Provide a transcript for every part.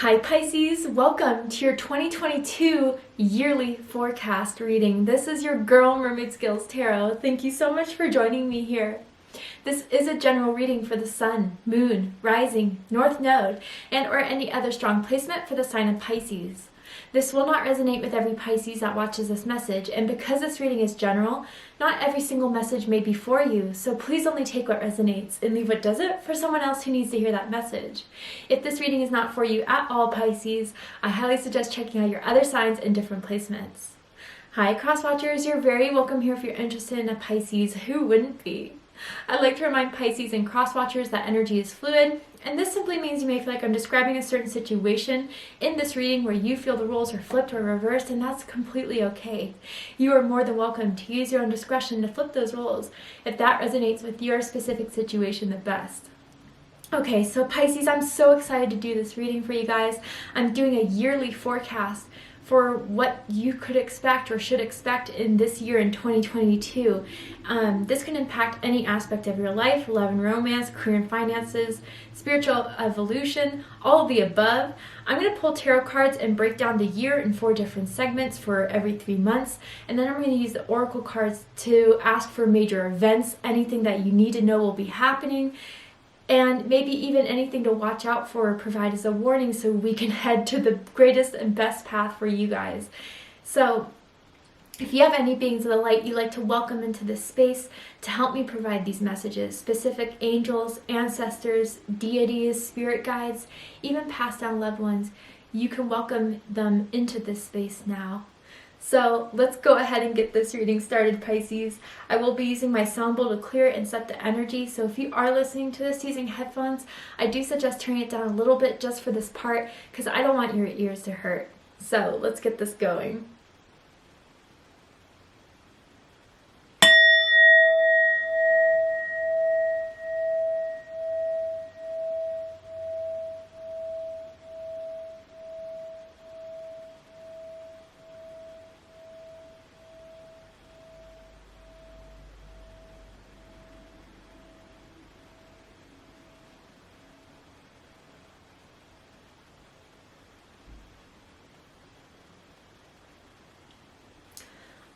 Hi Pisces, welcome to your 2022 yearly forecast reading. This is your girl Mermaid Skills Tarot. Thank you so much for joining me here. This is a general reading for the sun, moon, rising, north node, and or any other strong placement for the sign of Pisces. This will not resonate with every Pisces that watches this message, and because this reading is general, not every single message may be for you, so please only take what resonates and leave what doesn't for someone else who needs to hear that message. If this reading is not for you at all, Pisces, I highly suggest checking out your other signs and different placements. Hi Crosswatchers, you're very welcome here if you're interested in a Pisces. Who wouldn't be? I'd like to remind Pisces and Crosswatchers that energy is fluid, and this simply means you may feel like I'm describing a certain situation in this reading where you feel the roles are flipped or reversed, and that's completely okay. You are more than welcome to use your own discretion to flip those roles if that resonates with your specific situation the best. Okay, so Pisces, I'm so excited to do this reading for you guys. I'm doing a yearly forecast for what you could expect or should expect in this year in 2022. This can impact any aspect of your life: love and romance, career and finances, spiritual evolution, all of the above. I'm going to pull tarot cards and break down the year in 4 different segments for every 3 months, and then I'm going to use the oracle cards to ask for major events, anything that you need to know will be happening, and maybe even anything to watch out for or provide as a warning so we can head to the greatest and best path for you guys. So if you have any beings of the light you'd like to welcome into this space to help me provide these messages, specific angels, ancestors, deities, spirit guides, even passed down loved ones, you can welcome them into this space now. So let's go ahead and get this reading started, Pisces. I will be using my sound bowl to clear it and set the energy, so if you are listening to this using headphones, I do suggest turning it down a little bit just for this part because I don't want your ears to hurt. So let's get this going.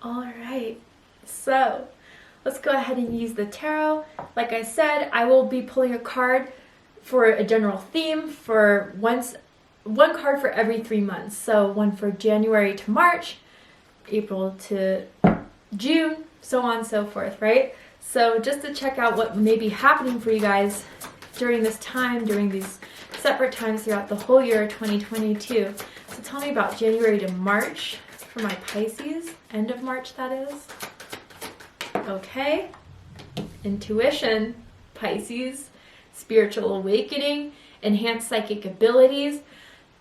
All right, so let's go ahead and use the tarot. Like I said, I will be pulling a card for a general theme for one card for every 3 months. So one for January to March, April to June, so on and so forth, right? So just to check out what may be happening for you guys during this time, during these separate times throughout the whole year of 2022. So tell me about January to March for my Pisces, end of March that is. Okay, intuition, Pisces, spiritual awakening, enhanced psychic abilities.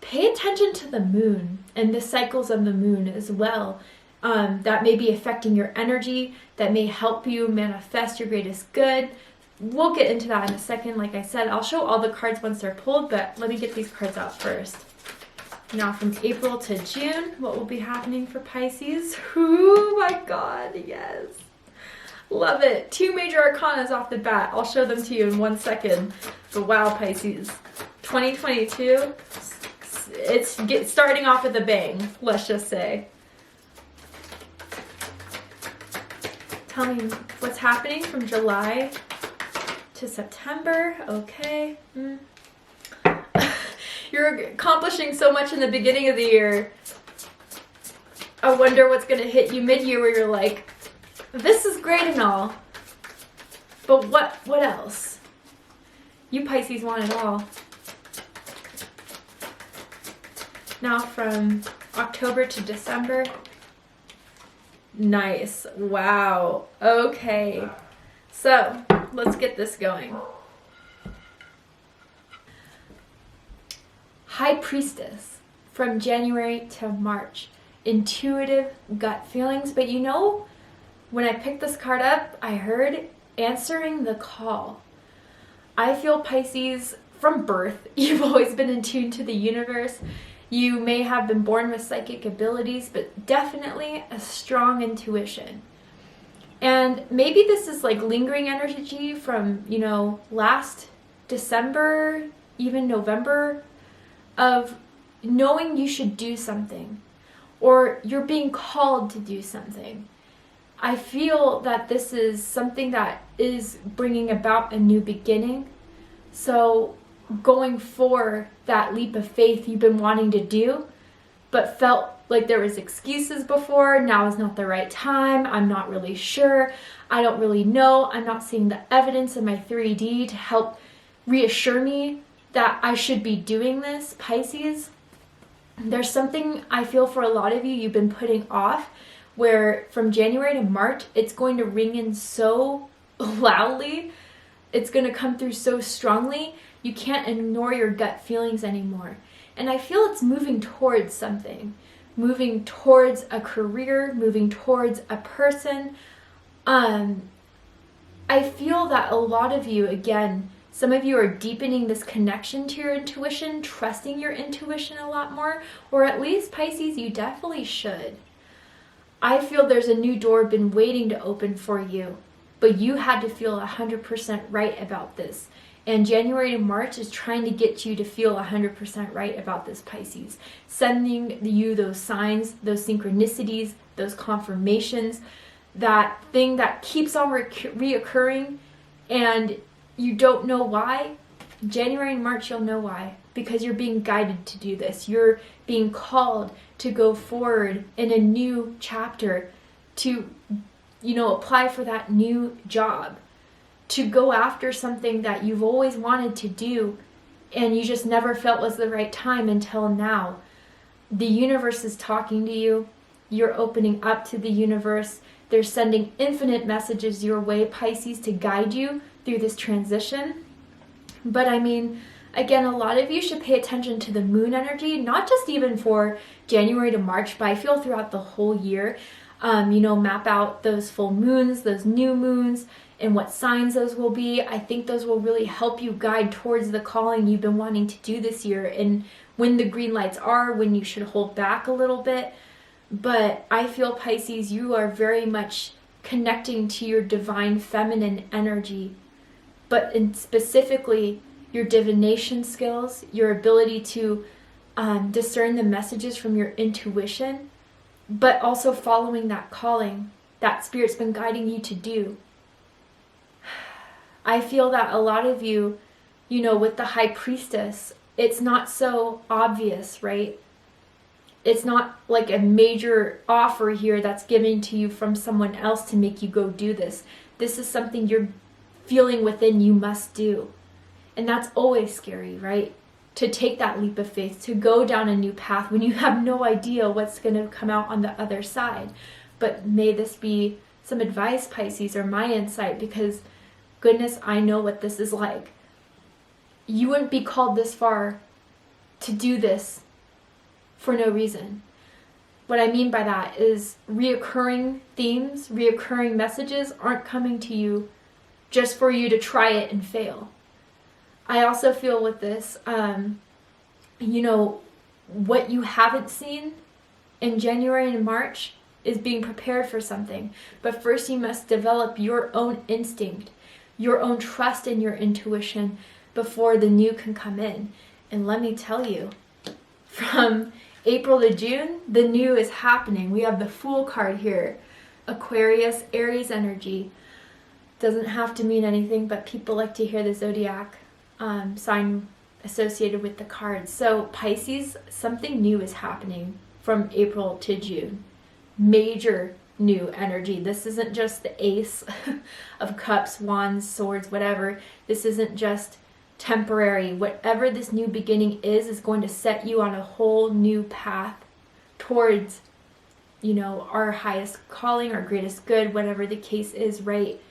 Pay attention to the moon and the cycles of the moon as well. That may be affecting your energy, that may help you manifest your greatest good. We'll get into that in a second. Like I said, I'll show all the cards once they're pulled, but let me get these cards out first. Now from April to June, what will be happening for Pisces? Oh my God, yes. Love it. 2 major arcanas off the bat. I'll show them to you in 1 second. But wow, Pisces. 2022, it's starting off with a bang, let's just say. Tell me what's happening from July to September. Okay. You're accomplishing so much in the beginning of the year. I wonder what's going to hit you mid-year where you're like, this is great and all, but what else? You Pisces want it all. Now from October to December. Nice. Wow. Okay. So let's get this going. High Priestess from January to March. Intuitive gut feelings, but you know, when I picked this card up, I heard answering the call. I feel Pisces from birth, you've always been in tune to the universe. You may have been born with psychic abilities, but definitely a strong intuition. And maybe this is like lingering energy from, you know, last December, even November, of knowing you should do something, or you're being called to do something. I feel that this is something that is bringing about a new beginning. So going for that leap of faith you've been wanting to do, but felt like there was excuses before. Now is not the right time. I'm not really sure. I don't really know. I'm not seeing the evidence in my 3D to help reassure me that I should be doing this, Pisces. There's something I feel for a lot of you you've been putting off, where from January to March, it's going to ring in so loudly. It's going to come through so strongly. You can't ignore your gut feelings anymore. And I feel it's moving towards something, moving towards a career, moving towards a person. I feel that a lot of you, again, some of you are deepening this connection to your intuition, trusting your intuition a lot more, or at least, Pisces, you definitely should. I feel there's a new door been waiting to open for you, but you had to feel 100% right about this. And January to March is trying to get you to feel 100% right about this, Pisces. Sending you those signs, those synchronicities, those confirmations, that thing that keeps on reoccurring and you don't know why. January and March, you'll know why. Because you're being guided to do this. You're being called to go forward in a new chapter, to, apply for that new job, to go after something that you've always wanted to do and you just never felt was the right time until now. The universe is talking to you. You're opening up to the universe. They're sending infinite messages your way, Pisces, to guide you through this transition. But again, a lot of you should pay attention to the moon energy, not just even for January to March, but I feel throughout the whole year. Map out those full moons, those new moons, and what signs those will be. I think those will really help you guide towards the calling you've been wanting to do this year, and when the green lights are, when you should hold back a little bit. But I feel, Pisces, you are very much connecting to your divine feminine energy, but specifically your divination skills, your ability to discern the messages from your intuition, but also following that calling that Spirit's been guiding you to do. I feel that a lot of you, with the High Priestess, it's not so obvious, right? It's not like a major offer here that's given to you from someone else to make you go do this. This is something you're feeling within you must do. And that's always scary, right? To take that leap of faith, to go down a new path when you have no idea what's going to come out on the other side. But may this be some advice, Pisces, or my insight, because goodness, I know what this is like. You wouldn't be called this far to do this for no reason. What I mean by that is reoccurring themes, reoccurring messages aren't coming to you just for you to try it and fail. I also feel with this, what you haven't seen in January and March is being prepared for something. But first you must develop your own instinct, your own trust in your intuition before the new can come in. And let me tell you, from April to June, the new is happening. We have the Fool card here. Aquarius, Aries energy. Doesn't have to mean anything, but people like to hear the zodiac sign associated with the cards. So Pisces, something new is happening from April to June. Major new energy. This isn't just the Ace of Cups, Wands, Swords, whatever. This isn't just temporary. Whatever this new beginning is going to set you on a whole new path towards, our highest calling, our greatest good, whatever the case is, right?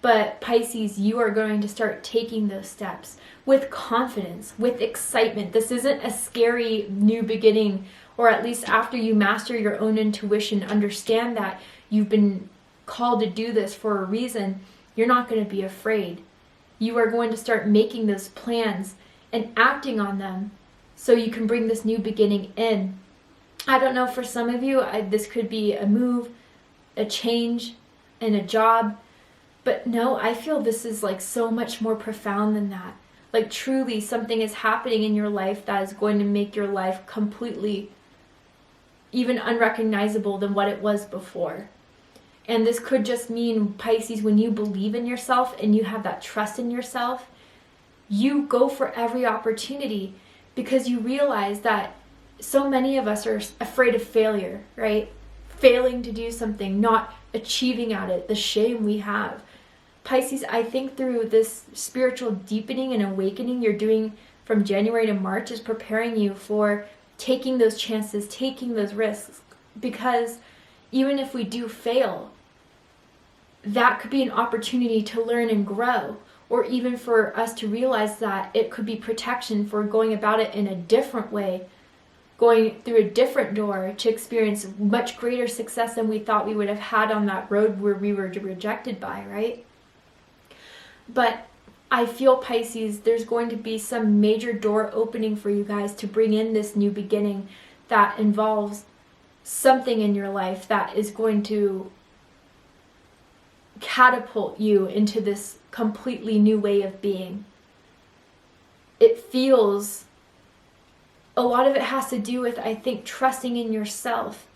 But Pisces, you are going to start taking those steps with confidence, with excitement. This isn't a scary new beginning, or at least after you master your own intuition, understand that you've been called to do this for a reason. You're not going to be afraid. You are going to start making those plans and acting on them so you can bring this new beginning in. I don't know, for some of you, this could be a move, a change in a job. But no, I feel this is like so much more profound than that. Like truly something is happening in your life that is going to make your life completely even unrecognizable than what it was before. And this could just mean, Pisces, when you believe in yourself and you have that trust in yourself, you go for every opportunity because you realize that so many of us are afraid of failure, right? Failing to do something, not achieving at it, the shame we have. Pisces, I think through this spiritual deepening and awakening you're doing from January to March is preparing you for taking those chances, taking those risks. Because even if we do fail, that could be an opportunity to learn and grow, or even for us to realize that it could be protection for going about it in a different way, going through a different door to experience much greater success than we thought we would have had on that road where we were rejected by, right? But I feel, Pisces, there's going to be some major door opening for you guys to bring in this new beginning that involves something in your life that is going to catapult you into this completely new way of being. It feels, a lot of it has to do with, I think, trusting in yourself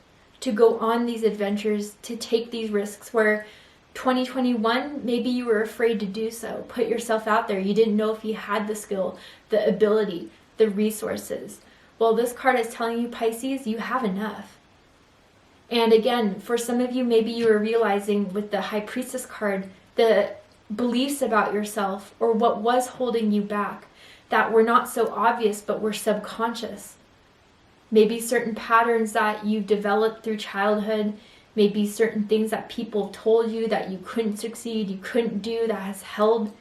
to go on these adventures, to take these risks where 2021, maybe you were afraid to do so. Put yourself out there. You didn't know if you had the skill, the ability, the resources. Well, this card is telling you, Pisces, you have enough. And again, for some of you, maybe you are realizing with the High Priestess card, the beliefs about yourself or what was holding you back that were not so obvious but were subconscious. Maybe certain patterns that you've developed through childhood, maybe certain things that people told you that you couldn't succeed, you couldn't do, that has held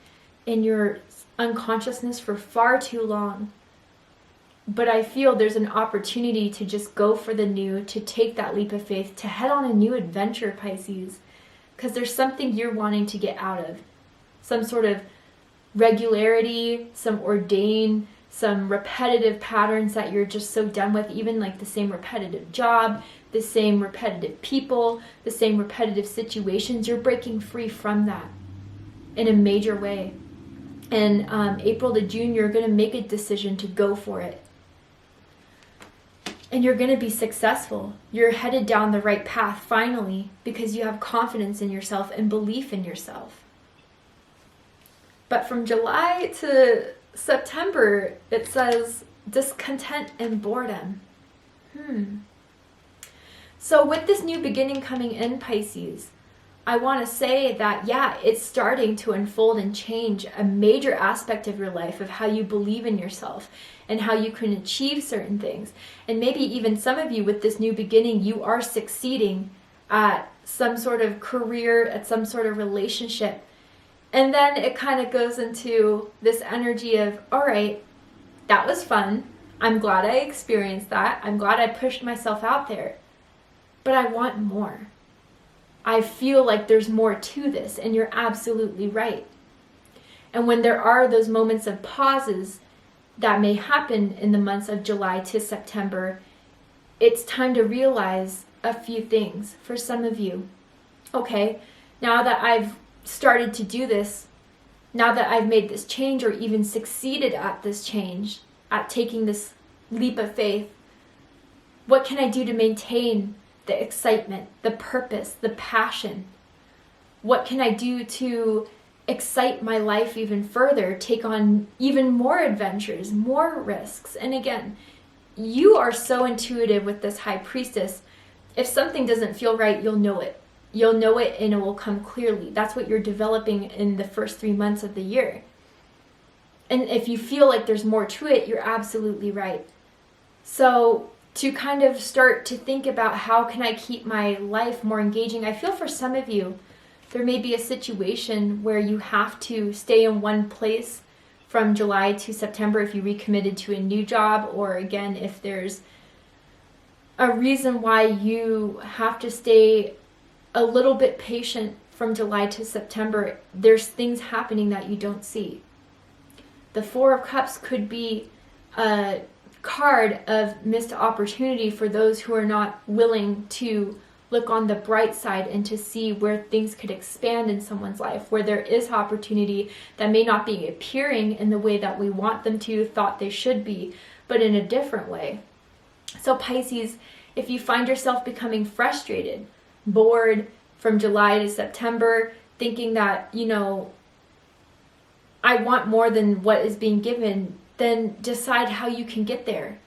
in your unconsciousness for far too long. But I feel there's an opportunity to just go for the new, to take that leap of faith, to head on a new adventure, Pisces. Because there's something you're wanting to get out of. Some sort of regularity, some ordain, some repetitive patterns that you're just so done with, even like the same repetitive job, the same repetitive people, the same repetitive situations. You're breaking free from that in a major way. And April to June, you're going to make a decision to go for it. And you're going to be successful. You're headed down the right path finally because you have confidence in yourself and belief in yourself. But from July to September, it says discontent and boredom. So with this new beginning coming in, Pisces, I want to say that, yeah, it's starting to unfold and change a major aspect of your life of how you believe in yourself and how you can achieve certain things. And maybe even some of you with this new beginning, you are succeeding at some sort of career, at some sort of relationship. And then it kind of goes into this energy of, all right, that was fun. I'm glad I experienced that. I'm glad I pushed myself out there. But I want more. I feel like there's more to this, and you're absolutely right. And when there are those moments of pauses that may happen in the months of July to September, it's time to realize a few things for some of you. Okay, now that I've started to do this, now that I've made this change or even succeeded at this change, at taking this leap of faith, what can I do to maintain the excitement, the purpose, the passion? What can I do to excite my life even further, take on even more adventures, more risks? And again, you are so intuitive with this High Priestess. If something doesn't feel right, you'll know it. You'll know it and it will come clearly. That's what you're developing in the first 3 months of the year. And if you feel like there's more to it, you're absolutely right. So to kind of start to think about how can I keep my life more engaging, I feel for some of you, there may be a situation where you have to stay in one place from July to September if you recommitted to a new job, or again, if there's a reason why you have to stay a little bit patient from July to September. There's things happening that you don't see. The Four of Cups could be a card of missed opportunity for those who are not willing to look on the bright side and to see where things could expand in someone's life, where there is opportunity that may not be appearing in the way that we want them to, thought they should be, but in a different way. So Pisces, if you find yourself becoming frustrated, bored from July to September, thinking that, I want more than what is being given, then decide how you can get there.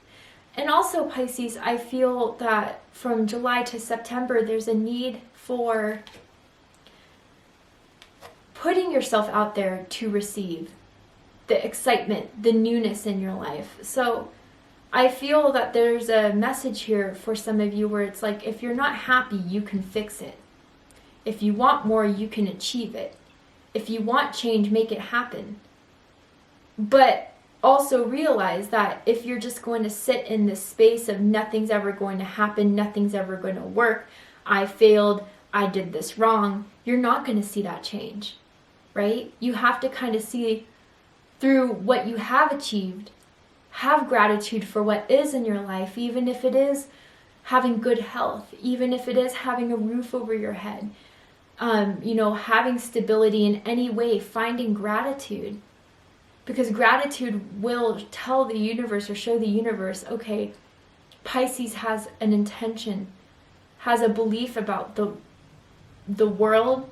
And also, Pisces, I feel that from July to September, there's a need for putting yourself out there to receive the excitement, the newness in your life. So I feel that there's a message here for some of you where it's like, if you're not happy, you can fix it. If you want more, you can achieve it. If you want change, make it happen. But also realize that if you're just going to sit in this space of nothing's ever going to happen, nothing's ever going to work, I failed, I did this wrong, you're not going to see that change, right? You have to kind of see through what you have achieved, have gratitude for what is in your life, even if it is having good health, even if it is having a roof over your head, having stability in any way, finding gratitude. Because gratitude will tell the universe or show the universe, okay, Pisces has an intention, has a belief about the world,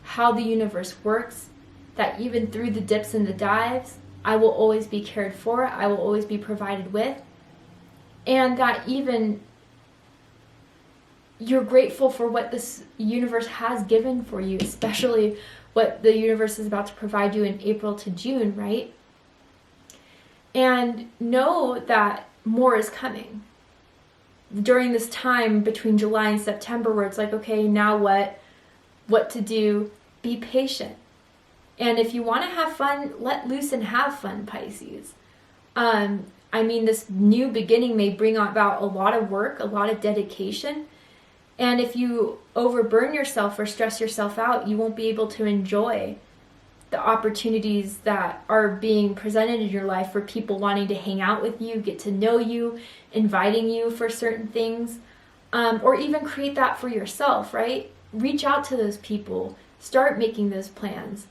how the universe works, that even through the dips and the dives, I will always be cared for, I will always be provided with, and that even you're grateful for what this universe has given for you, especially what the universe is about to provide you in April to June, right? And know that more is coming. During this time between July and September where it's like, okay, now what to do, be patient. And if you want to have fun, let loose and have fun, Pisces. This new beginning may bring about a lot of work, a lot of dedication. And if you overburn yourself or stress yourself out, you won't be able to enjoy the opportunities that are being presented in your life for people wanting to hang out with you, get to know you, inviting you for certain things, or even create that for yourself, right? Reach out to those people. Start making those plans.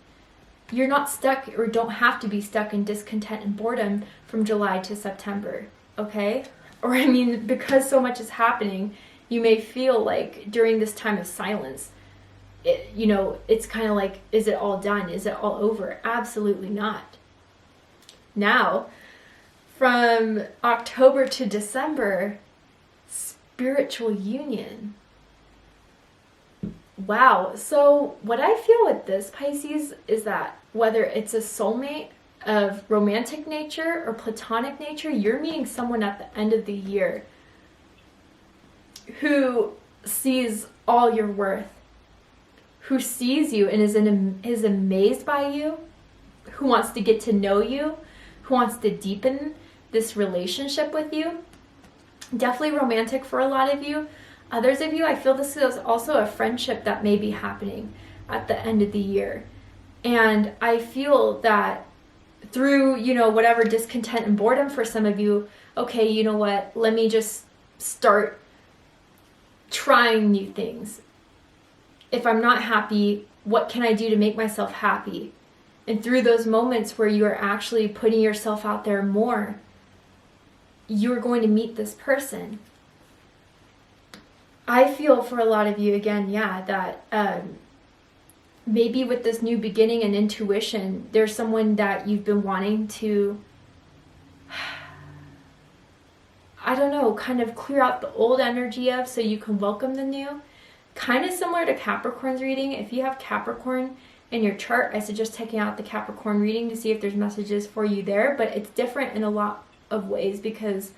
You're not stuck or don't have to be stuck in discontent and boredom from July to September, okay? Or because so much is happening, you may feel like during this time of silence, it's kind of like, is it all done? Is it all over? Absolutely not. Now, from October to December, spiritual union. Wow. So what I feel with this, Pisces, is that whether it's a soulmate of romantic nature or platonic nature, you're meeting someone at the end of the year who sees all your worth, who sees you and is amazed by you, who wants to get to know you, who wants to deepen this relationship with you. Definitely romantic for a lot of you. Others of you, I feel this is also a friendship that may be happening at the end of the year. And I feel that through, whatever discontent and boredom for some of you, okay, you know what, let me just start trying new things. If I'm not happy, what can I do to make myself happy? And through those moments where you are actually putting yourself out there more, you're going to meet this person. I feel for a lot of you, again, that maybe with this new beginning and intuition, there's someone that you've been wanting to, kind of clear out the old energy of so you can welcome the new. Kind of similar to Capricorn's reading. If you have Capricorn in your chart, I suggest checking out the Capricorn reading to see if there's messages for you there. But it's different in a lot of ways because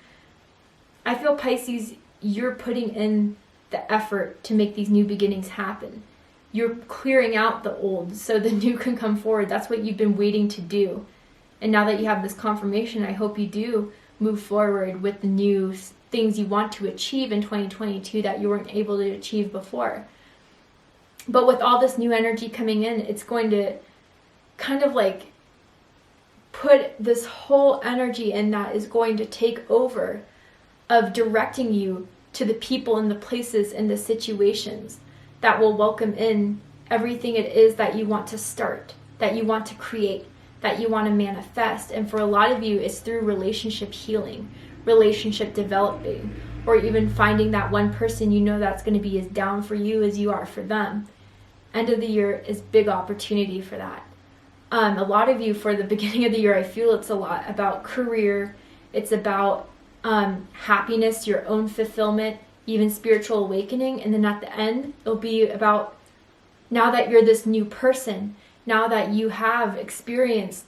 I feel, Pisces, you're putting in the effort to make these new beginnings happen. You're clearing out the old so the new can come forward. That's what you've been waiting to do. And now that you have this confirmation, I hope you do move forward with the new things you want to achieve in 2022 that you weren't able to achieve before. But with all this new energy coming in, it's going to kind of like put this whole energy in that is going to take over of directing you to the people and the places and the situations that will welcome in everything it is that you want to start, that you want to create, that you want to manifest. And for a lot of you, it's through relationship healing, relationship developing, or even finding that one person you know that's going to be as down for you as you are for them. End of the year is big opportunity for that. A lot of you, for the beginning of the year, I feel it's a lot about career. It's about happiness, your own fulfillment, even spiritual awakening. And then at the end, it'll be about, now that you're this new person, now that you have experienced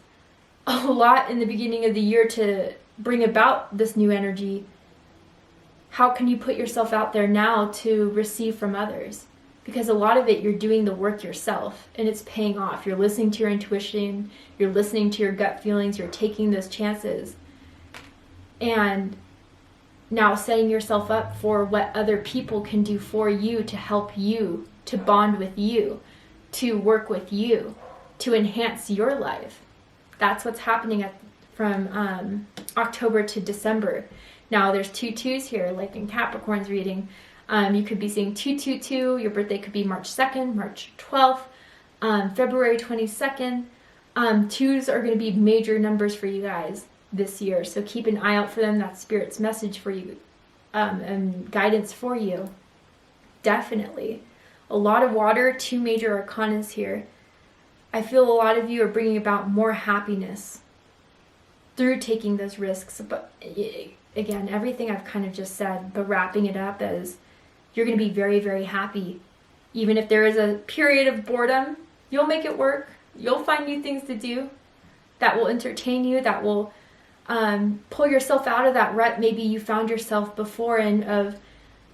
a lot in the beginning of the year to bring about this new energy, how can you put yourself out there now to receive from others? Because a lot of it, you're doing the work yourself and it's paying off. You're listening to your intuition, you're listening to your gut feelings, you're taking those chances. And now setting yourself up for what other people can do for you to help you, to bond with you, to work with you, to enhance your life. That's what's happening from October to December. Now there's 2 2s here, like in Capricorn's reading. You could be seeing 222. Your birthday could be March 2nd, March 12th, February 22nd. 2s are going to be major numbers for you guys this year. So keep an eye out for them. That's Spirit's message for you and guidance for you. Definitely. A lot of water, 2 major arcanas here. I feel a lot of you are bringing about more happiness through taking those risks. But again, everything I've kind of just said, but wrapping it up as you're going to be very, very happy. Even if there is a period of boredom, you'll make it work. You'll find new things to do that will entertain you, that will pull yourself out of that rut maybe you found yourself before in of,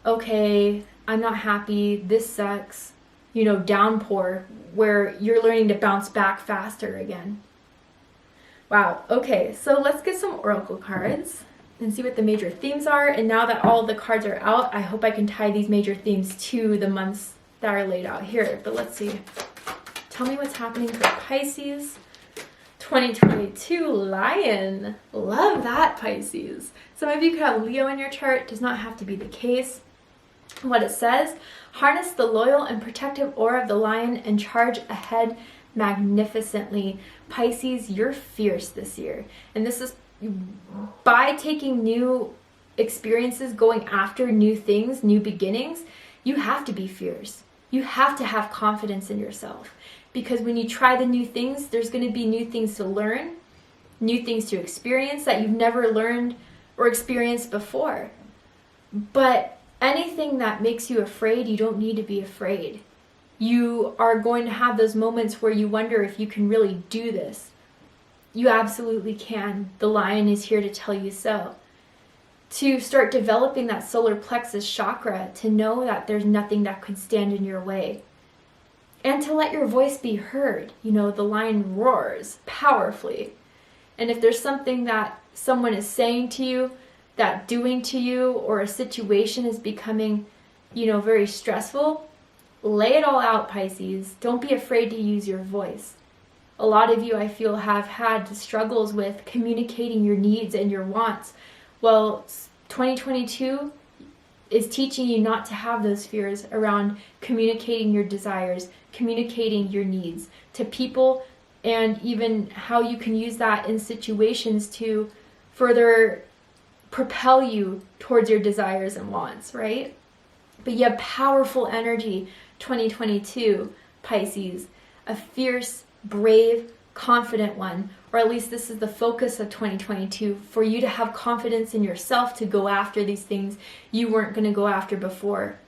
okay, I'm not happy, this sucks, downpour, where you're learning to bounce back faster again. Wow, okay, so let's get some oracle cards and see what the major themes are. And now that all the cards are out, I hope I can tie these major themes to the months that are laid out here. But let's see. Tell me what's happening for Pisces. 2022 Lion. Love that, Pisces. Some of you could have Leo in your chart. Does not have to be the case. What it says, harness the loyal and protective aura of the lion and charge ahead magnificently. Pisces, you're fierce this year. And this is by taking new experiences, going after new things, new beginnings. You have to be fierce. You have to have confidence in yourself. Because when you try the new things, there's going to be new things to learn, new things to experience that you've never learned or experienced before. But anything that makes you afraid, you don't need to be afraid. You are going to have those moments where you wonder if you can really do this. You absolutely can. The lion is here to tell you so. To start developing that solar plexus chakra, to know that there's nothing that could stand in your way. And to let your voice be heard. The lion roars powerfully. And if there's something that someone is saying to you, that doing to you, or a situation is becoming, very stressful, lay it all out, Pisces. Don't be afraid to use your voice. A lot of you, I feel, have had struggles with communicating your needs and your wants. Well, 2022 is teaching you not to have those fears around communicating your desires, communicating your needs to people, and even how you can use that in situations to further propel you towards your desires and wants, right? But you have powerful energy, 2022, Pisces, a fierce, brave, confident one, or at least this is the focus of 2022, for you to have confidence in yourself to go after these things you weren't going to go after before.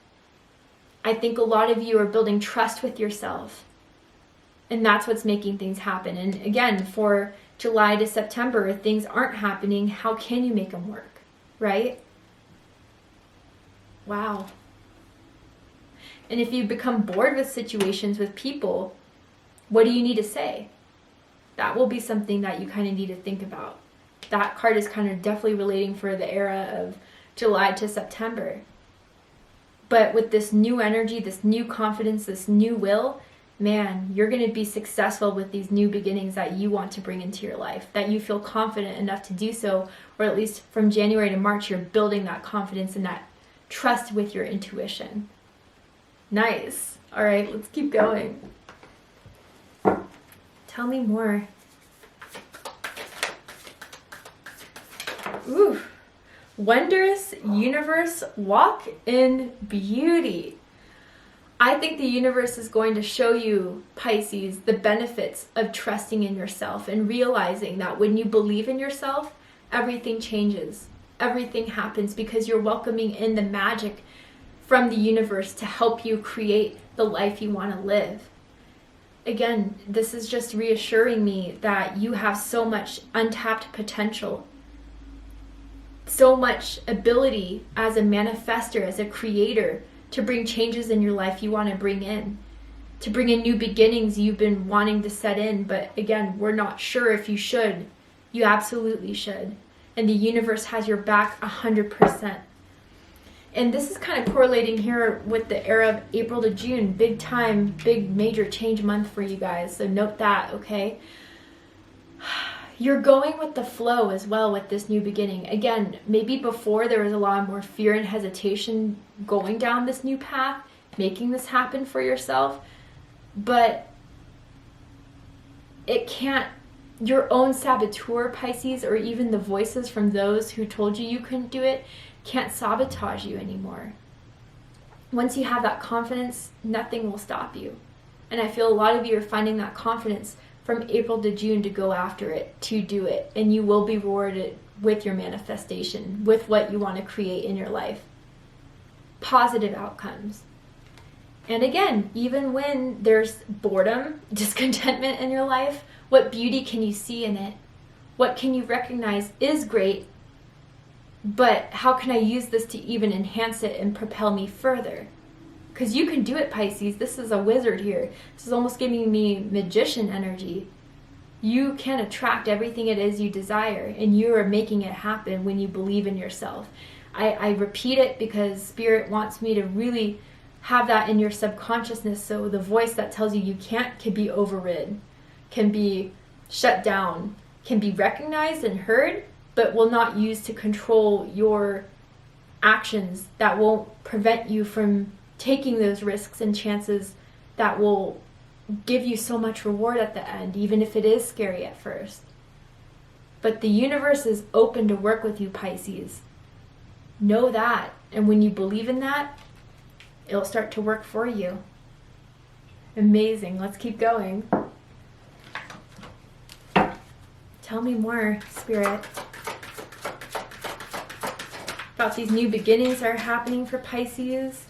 I think a lot of you are building trust with yourself, and that's what's making things happen. And again, for July to September, if things aren't happening, how can you make them work, right? Wow. And if you become bored with situations, with people, what do you need to say? That will be something that you kind of need to think about. That card is kind of definitely relating for the era of July to September. But with this new energy, this new confidence, this new will, man, you're going to be successful with these new beginnings that you want to bring into your life, that you feel confident enough to do so, or at least from January to March, you're building that confidence and that trust with your intuition. Nice. All right, let's keep going. Tell me more. Ooh. Wondrous universe, walk in beauty. I think the universe is going to show you, Pisces, the benefits of trusting in yourself and realizing that when you believe in yourself, everything changes. Everything happens because you're welcoming in the magic from the universe to help you create the life you want to live. Again, this is just reassuring me that you have so much untapped potential, so much ability as a manifester, as a creator, to bring changes in your life you want to bring in, to bring in new beginnings you've been wanting to set in. But again, we're not sure if you should. You absolutely should. And the universe has your back 100%. And this is kind of correlating here with the era of April to June. Big time, big major change month for you guys. So note that, okay? You're going with the flow as well with this new beginning. Again, maybe before there was a lot more fear and hesitation going down this new path, making this happen for yourself. But it can't, your own saboteur, Pisces, or even the voices from those who told you you couldn't do it, can't sabotage you anymore. Once you have that confidence, nothing will stop you. And I feel a lot of you are finding that confidence from April to June to go after it, to do it. And you will be rewarded with your manifestation, with what you want to create in your life. Positive outcomes. And again, even when there's boredom, discontentment in your life, what beauty can you see in it? What can you recognize is great, but how can I use this to even enhance it and propel me further? Because you can do it, Pisces. This is a wizard here. This is almost giving me magician energy. You can attract everything it is you desire, and you are making it happen when you believe in yourself. I repeat it because Spirit wants me to really have that in your subconsciousness, so the voice that tells you you can't can be overridden, can be shut down, can be recognized and heard, but will not use to control your actions, that won't prevent you from taking those risks and chances that will give you so much reward at the end, even if it is scary at first. But the universe is open to work with you, Pisces. Know that. And when you believe in that, it'll start to work for you. Amazing. Let's keep going. Tell me more, Spirit, about these new beginnings that are happening for Pisces.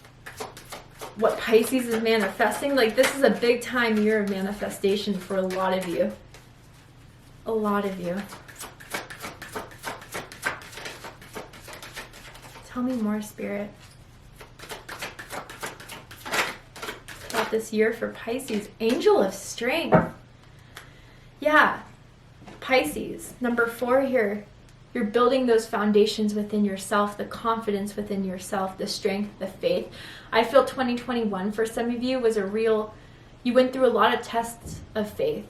What Pisces is manifesting. Like, this is a big time year of manifestation for a lot of you. A lot of you. Tell me more, Spirit, about this year for Pisces. Angel of Strength. Yeah. Pisces, number 4 here. You're building those foundations within yourself, the confidence within yourself, the strength, the faith. I feel 2021 for some of you was you went through a lot of tests of faith.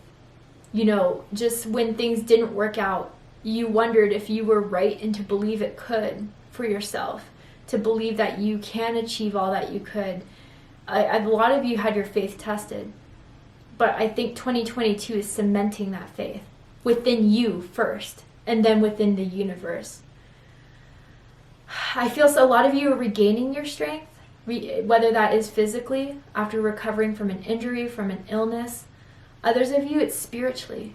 You know, just when things didn't work out, you wondered if you were right and to believe it could for yourself, to believe that you can achieve all that you could. A lot of you had your faith tested, but I think 2022 is cementing that faith within you first, and then within the universe. I feel so a lot of you are regaining your strength, whether that is physically, after recovering from an injury, from an illness. Others of you, it's spiritually.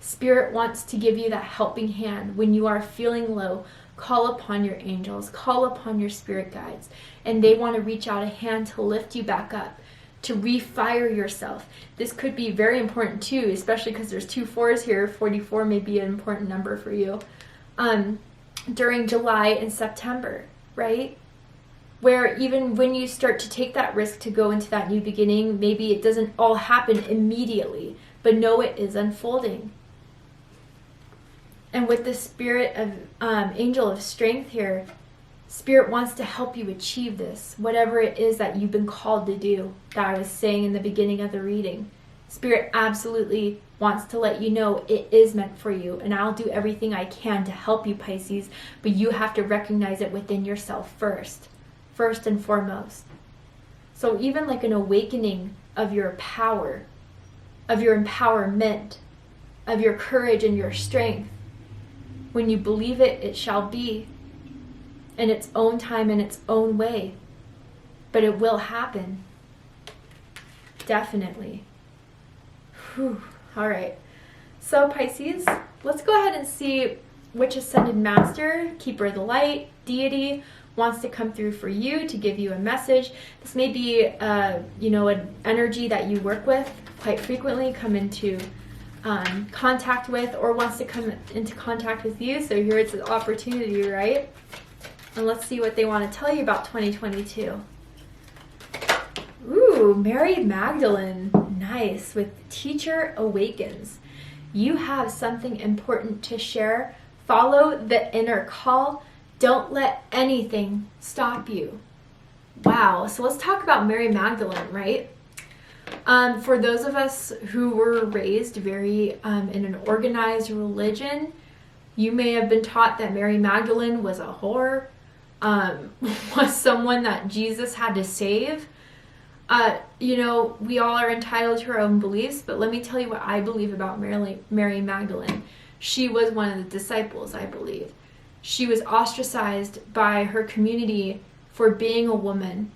Spirit wants to give you that helping hand. When you are feeling low, call upon your angels, call upon your spirit guides, and they want to reach out a hand to lift you back up, to refire yourself. This could be very important too, especially because there's 2 4s here. 44 may be an important number for you. During July and September, right? Where even when you start to take that risk to go into that new beginning, maybe it doesn't all happen immediately, but know it is unfolding. And with the Spirit of Angel of Strength here, Spirit wants to help you achieve this, whatever it is that you've been called to do, that I was saying in the beginning of the reading. Spirit absolutely wants to let you know it is meant for you, and I'll do everything I can to help you, Pisces, but you have to recognize it within yourself first. first and foremost. So even like an awakening of your power, of your empowerment, of your courage and your strength. When you believe it, it shall be in its own time, in its own way. But it will happen. Definitely. Whew. All right. So Pisces, let's go ahead and see which Ascended Master, Keeper of the Light, Deity, wants to come through for you to give you a message. This may be, an energy that you work with quite frequently, come into contact with, or wants to come into contact with you. So here it's an opportunity, right? And let's see what they want to tell you about 2022. Ooh, Mary Magdalene. Nice. With Teacher Awakens. You have something important to share. Follow the inner call. Don't let anything stop you. Wow. So let's talk about Mary Magdalene, right? For those of us who were raised very in an organized religion, you may have been taught that Mary Magdalene was a whore, was someone that Jesus had to save. We all are entitled to our own beliefs, but let me tell you what I believe about Mary Magdalene. She was one of the disciples, I believe. She was ostracized by her community for being a woman,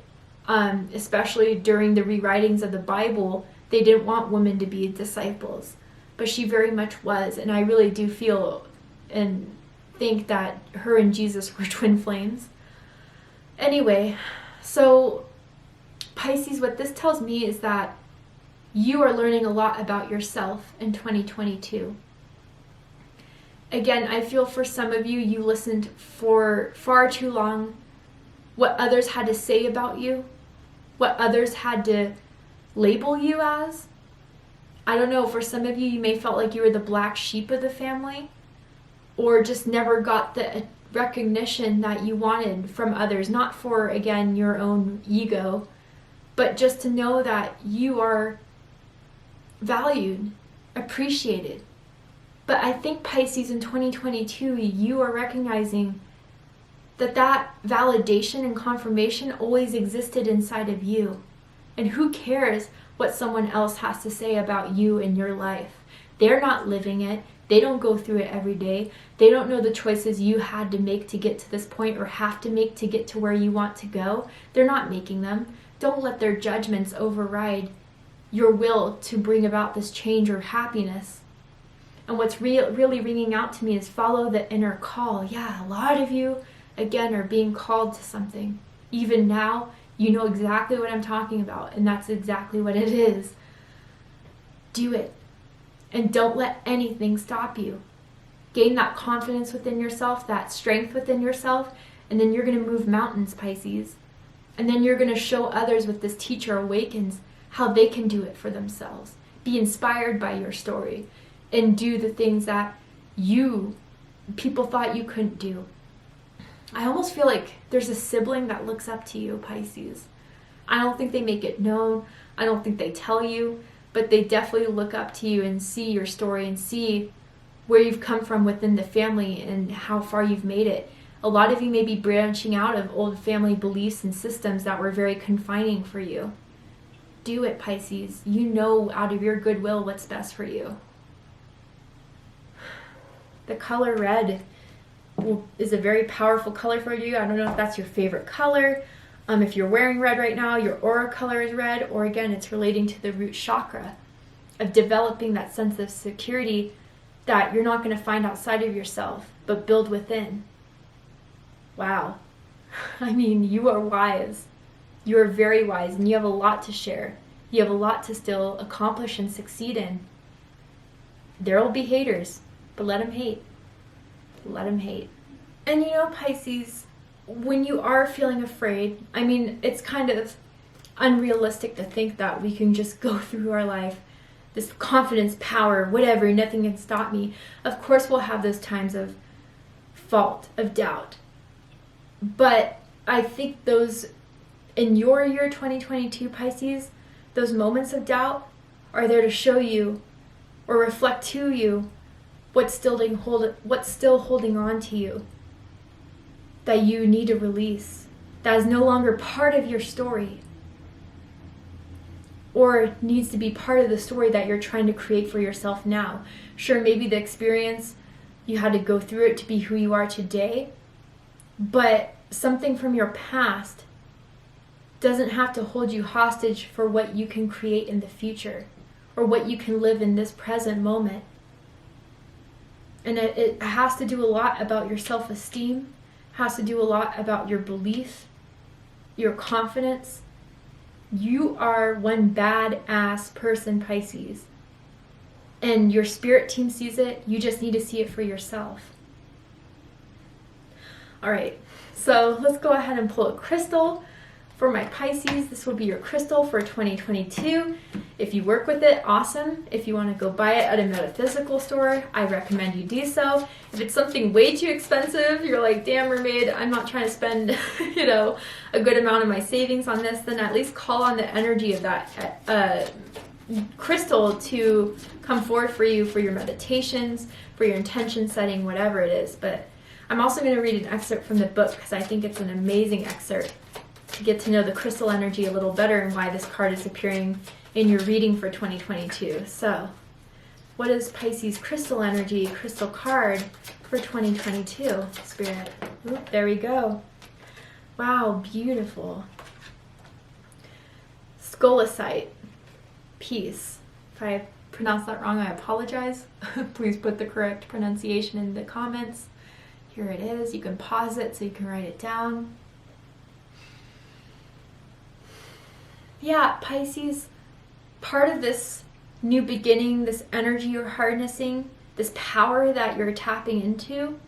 especially during the rewritings of the Bible. They didn't want women to be disciples, but she very much was, and I really do feel and think that her and Jesus were twin flames. Anyway, so Pisces, what this tells me is that you are learning a lot about yourself in 2022. Again, I feel for some of you, you listened for far too long what others had to say about you, what others had to label you as. I don't know, for some of you, you may felt like you were the black sheep of the family, or just never got the recognition that you wanted from others, not for, again, your own ego, but just to know that you are valued, appreciated. But I think, Pisces, in 2022, you are recognizing that validation and confirmation always existed inside of you. And who cares what someone else has to say about you in your life? They're not living it. They don't go through it every day. They don't know the choices you had to make to get to this point, or have to make to get to where you want to go. They're not making them. Don't let their judgments override your will to bring about this change or happiness. And what's really ringing out to me is follow the inner call. Yeah, a lot of you, again, are being called to something. Even now, you know exactly what I'm talking about, and that's exactly what it is. Do it. And don't let anything stop you. Gain that confidence within yourself, that strength within yourself, and then you're going to move mountains, Pisces. And then you're going to show others with this Teacher Awakens how they can do it for themselves. Be inspired by your story and do the things that people thought you couldn't do. I almost feel like there's a sibling that looks up to you, Pisces. I don't think they make it known. I don't think they tell you, but they definitely look up to you and see your story and see where you've come from within the family and how far you've made it. A lot of you may be branching out of old family beliefs and systems that were very confining for you. Do it, Pisces. You know out of your goodwill what's best for you. The color red is a very powerful color for you. I don't know if that's your favorite color. If you're wearing red right now, your aura color is red, or again, it's relating to the root chakra of developing that sense of security that you're not going to find outside of yourself, but build within. Wow. I mean, you are wise. You are very wise, and you have a lot to share. You have a lot to still accomplish and succeed in. There will be haters, but let them hate. Let them hate. And Pisces, when you are feeling afraid, I mean, it's kind of unrealistic to think that we can just go through our life, this confidence, power, whatever, nothing can stop me. Of course, we'll have those times of fault, of doubt. But I think those, in your year 2022, Pisces, those moments of doubt are there to show you or reflect to you what's still holding on to you that you need to release. that is no longer part of your story, or needs to be part of the story that you're trying to create for yourself now. Sure, maybe the experience, you had to go through it to be who you are today, but something from your past doesn't have to hold you hostage for what you can create in the future, or what you can live in this present moment. And it has to do a lot about your self-esteem, has to do a lot about your belief, your confidence. You are one badass person, Pisces. And your spirit team sees it. You just need to see it for yourself. All right, so let's go ahead and pull a crystal for my Pisces. This will be your crystal for 2022. If you work with it, awesome. If you want to go buy it at a metaphysical store, I recommend you do so. If it's something way too expensive, you're like, damn, Mermaid, I'm not trying to spend, a good amount of my savings on this, then at least call on the energy of that crystal to come forward for you for your meditations, for your intention setting, whatever it is. But I'm also going to read an excerpt from the book because I think it's an amazing excerpt to get to know the crystal energy a little better and why this card is appearing in your reading for 2022. So, what is Pisces crystal energy, crystal card for 2022, Spirit? Oop, there we go. Wow, beautiful. Scolecite, peace. If I pronounce that wrong, I apologize. Please put the correct pronunciation in the comments. Here it is. You can pause it so you can write it down. Yeah, Pisces, part of this new beginning, this energy you're harnessing, this power that you're tapping into,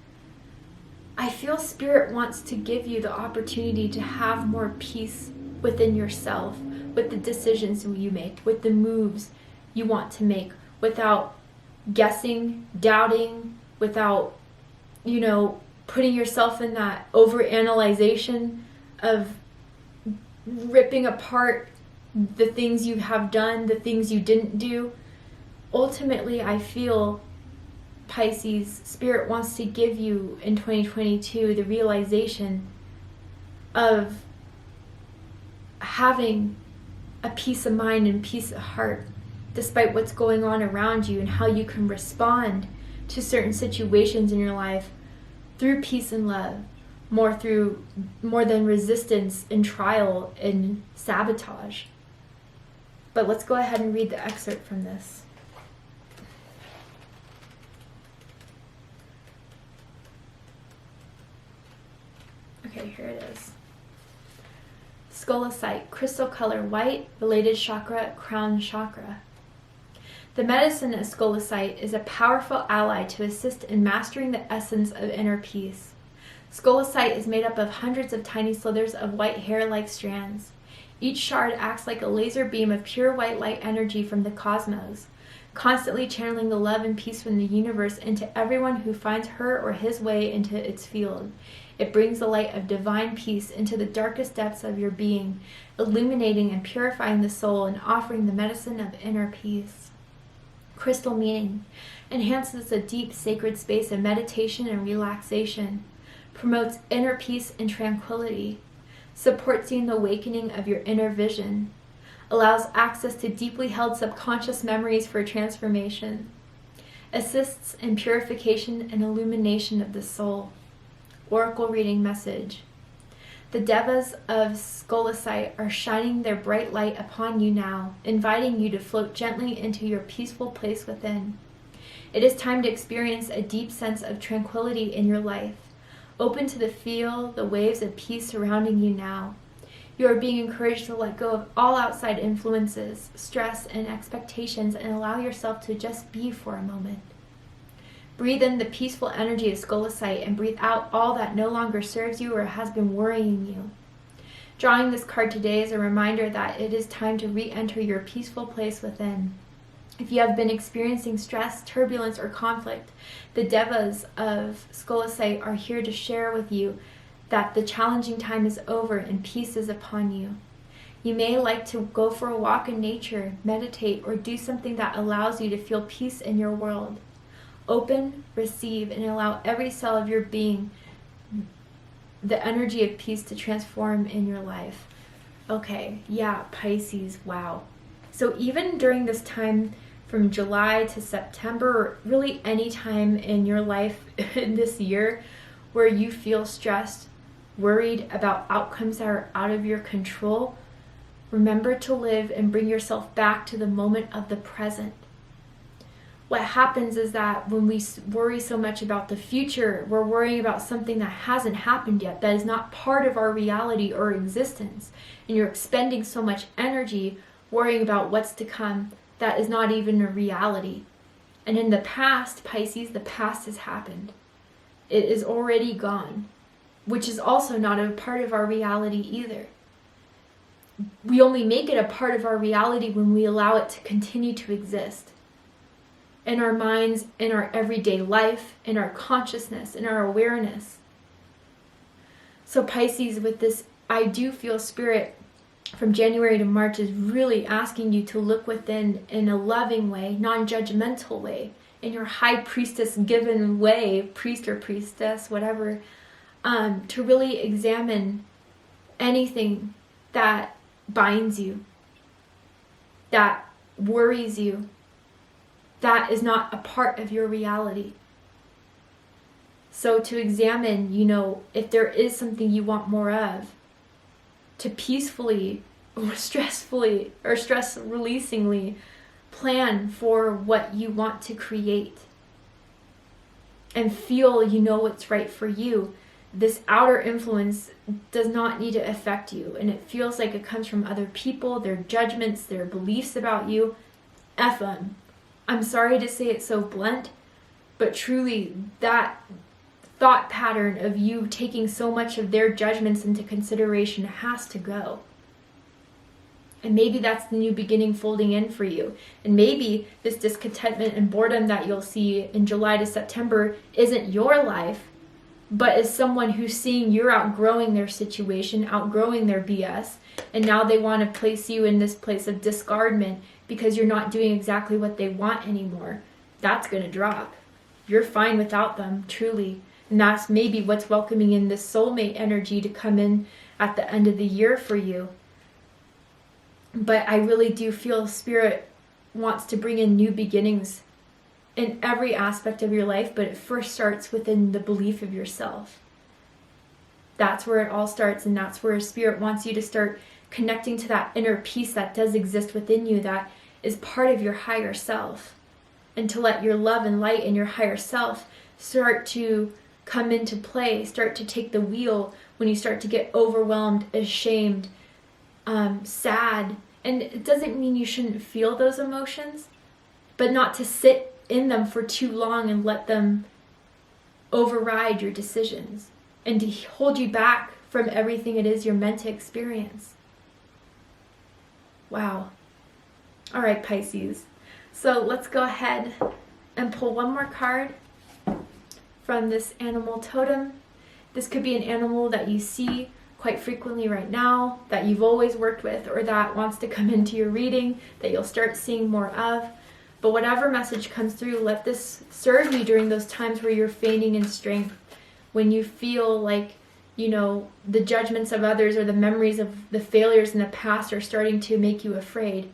I feel Spirit wants to give you the opportunity to have more peace within yourself, with the decisions you make, with the moves you want to make, without guessing, doubting, without, putting yourself in that overanalyzation of ripping apart the things you have done, the things you didn't do. Ultimately, I feel Pisces, Spirit wants to give you in 2022 the realization of having a peace of mind and peace of heart despite what's going on around you, and how you can respond to certain situations in your life through peace and love, more than resistance and trial and sabotage. But let's go ahead and read the excerpt from this. Okay, here it is. Scolecite, crystal color white, related chakra, crown chakra. The medicine of scolecite is a powerful ally to assist in mastering the essence of inner peace. Scolecite is made up of hundreds of tiny slithers of white hair-like strands. Each shard acts like a laser beam of pure white light energy from the cosmos, constantly channeling the love and peace from the universe into everyone who finds her or his way into its field. It brings the light of divine peace into the darkest depths of your being, illuminating and purifying the soul and offering the medicine of inner peace. Crystal meaning: enhances a deep sacred space of meditation and relaxation, promotes inner peace and tranquility, supports you in the awakening of your inner vision, allows access to deeply held subconscious memories for transformation, assists in purification and illumination of the soul. Oracle reading message: the devas of Scolecite are shining their bright light upon you now, inviting you to float gently into your peaceful place within. It is time to experience a deep sense of tranquility in your life. Open to feel the waves of peace surrounding you now. You are being encouraged to let go of all outside influences, stress, and expectations, and allow yourself to just be for a moment. Breathe in the peaceful energy of Scolecite and breathe out all that no longer serves you or has been worrying you. Drawing this card today is a reminder that it is time to re-enter your peaceful place within. If you have been experiencing stress, turbulence, or conflict, the devas of Scolecite are here to share with you that the challenging time is over and peace is upon you. You may like to go for a walk in nature, meditate, or do something that allows you to feel peace in your world. Open, receive, and allow every cell of your being the energy of peace to transform in your life. Okay, yeah, Pisces, wow. So even during this time from July to September, or really any time in your life in this year where you feel stressed, worried about outcomes that are out of your control, remember to live and bring yourself back to the moment of the present. What happens is that when we worry so much about the future, we're worrying about something that hasn't happened yet, that is not part of our reality or existence. And you're expending so much energy worrying about what's to come that is not even a reality. And in the past, Pisces, the past has happened. It is already gone, which is also not a part of our reality either. We only make it a part of our reality when we allow it to continue to exist. In our minds, in our everyday life, in our consciousness, in our awareness. So Pisces, with this I do feel spirit from January to March is really asking you to look within in a loving way, non-judgmental way, in your high priestess given way, priest or priestess, whatever, to really examine anything that binds you, that worries you, that is not a part of your reality. So to examine, if there is something you want more of, to peacefully or stressfully or stress releasingly plan for what you want to create and feel what's right for you. This outer influence does not need to affect you, and it feels like it comes from other people, their judgments, their beliefs about you. F them. I'm sorry to say it so blunt, but truly that thought pattern of you taking so much of their judgments into consideration has to go. And maybe that's the new beginning folding in for you. And maybe this discontentment and boredom that you'll see in July to September isn't your life, but is someone who's seeing you're outgrowing their situation, outgrowing their BS, and now they want to place you in this place of discardment because you're not doing exactly what they want anymore. That's going to drop. You're fine without them, truly. And that's maybe what's welcoming in this soulmate energy to come in at the end of the year for you. But I really do feel Spirit wants to bring in new beginnings in every aspect of your life, but it first starts within the belief of yourself. That's where it all starts, and that's where Spirit wants you to start connecting to that inner peace that does exist within you, that is part of your higher self, and to let your love and light in your higher self start to come into play, start to take the wheel when you start to get overwhelmed, ashamed, sad. And it doesn't mean you shouldn't feel those emotions, but not to sit in them for too long and let them override your decisions and to hold you back from everything it is you're meant to experience. Wow. All right, Pisces. So let's go ahead and pull one more card from this animal totem. This could be an animal that you see quite frequently right now, that you've always worked with, or that wants to come into your reading, that you'll start seeing more of. But whatever message comes through, let this serve you during those times where you're feigning in strength, when you feel like, the judgments of others or the memories of the failures in the past are starting to make you afraid.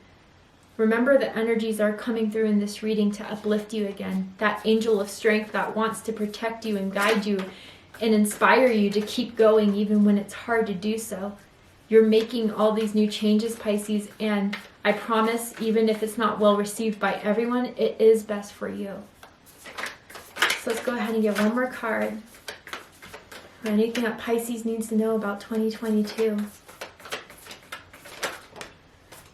Remember, the energies are coming through in this reading to uplift you again. That angel of strength that wants to protect you and guide you and inspire you to keep going even when it's hard to do so. You're making all these new changes, Pisces, and I promise, even if it's not well received by everyone, it is best for you. So let's go ahead and get one more card for anything that Pisces needs to know about 2022.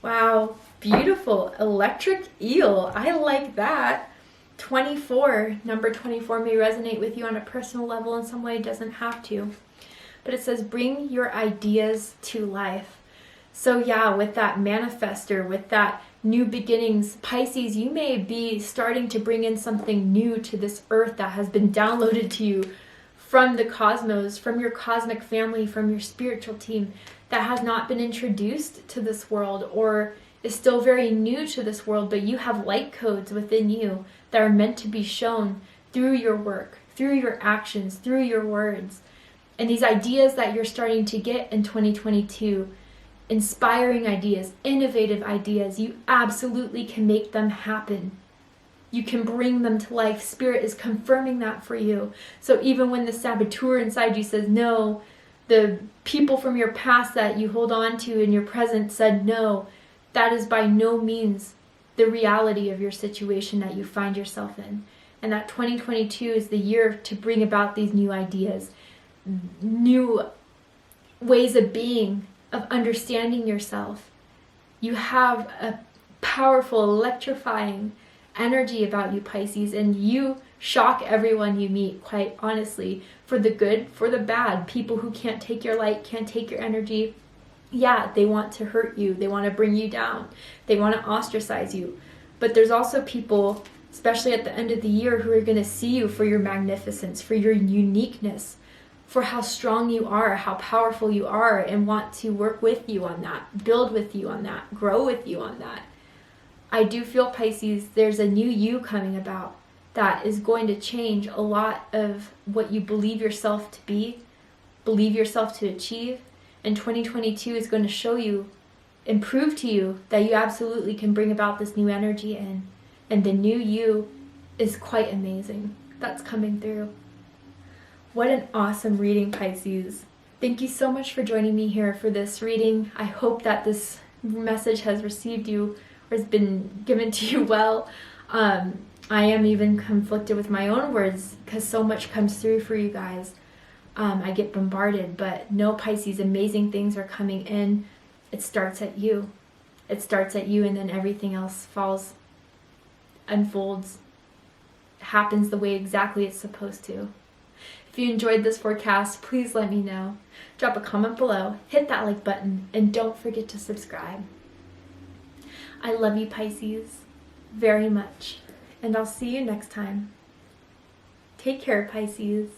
Wow, beautiful. Electric eel. I like that. 24, number 24 may resonate with you on a personal level in some way. It doesn't have to. But it says, bring your ideas to life. So yeah, with that manifester, with that new beginnings, Pisces, you may be starting to bring in something new to this earth that has been downloaded to you from the cosmos, from your cosmic family, from your spiritual team, that has not been introduced to this world or is still very new to this world, but you have light codes within you that are meant to be shown through your work, through your actions, through your words. And these ideas that you're starting to get in 2022, inspiring ideas, innovative ideas, you absolutely can make them happen. You can bring them to life. Spirit is confirming that for you. So even when the saboteur inside you says no, the people from your past that you hold on to in your present said no, that is by no means the reality of your situation that you find yourself in. And that 2022 is the year to bring about these new ideas, new ways of being, of understanding yourself. You have a powerful, electrifying energy about you, Pisces, and you shock everyone you meet, quite honestly, for the good, for the bad. People who can't take your light, can't take your energy. Yeah, they want to hurt you. They want to bring you down. They want to ostracize you. But there's also people, especially at the end of the year, who are going to see you for your magnificence, for your uniqueness, for how strong you are, how powerful you are, and want to work with you on that, build with you on that, grow with you on that. I do feel, Pisces, there's a new you coming about that is going to change a lot of what you believe yourself to be, believe yourself to achieve. And 2022 is going to show you and prove to you that you absolutely can bring about this new energy in. And the new you is quite amazing. That's coming through. What an awesome reading, Pisces. Thank you so much for joining me here for this reading. I hope that this message has received you or has been given to you well. I am even conflicted with my own words because so much comes through for you guys. I get bombarded, but no, Pisces, amazing things are coming in. It starts at you. It starts at you, and then everything else falls, unfolds, happens the way exactly it's supposed to. If you enjoyed this forecast, please let me know. Drop a comment below, hit that like button, and don't forget to subscribe. I love you, Pisces, very much, and I'll see you next time. Take care, Pisces.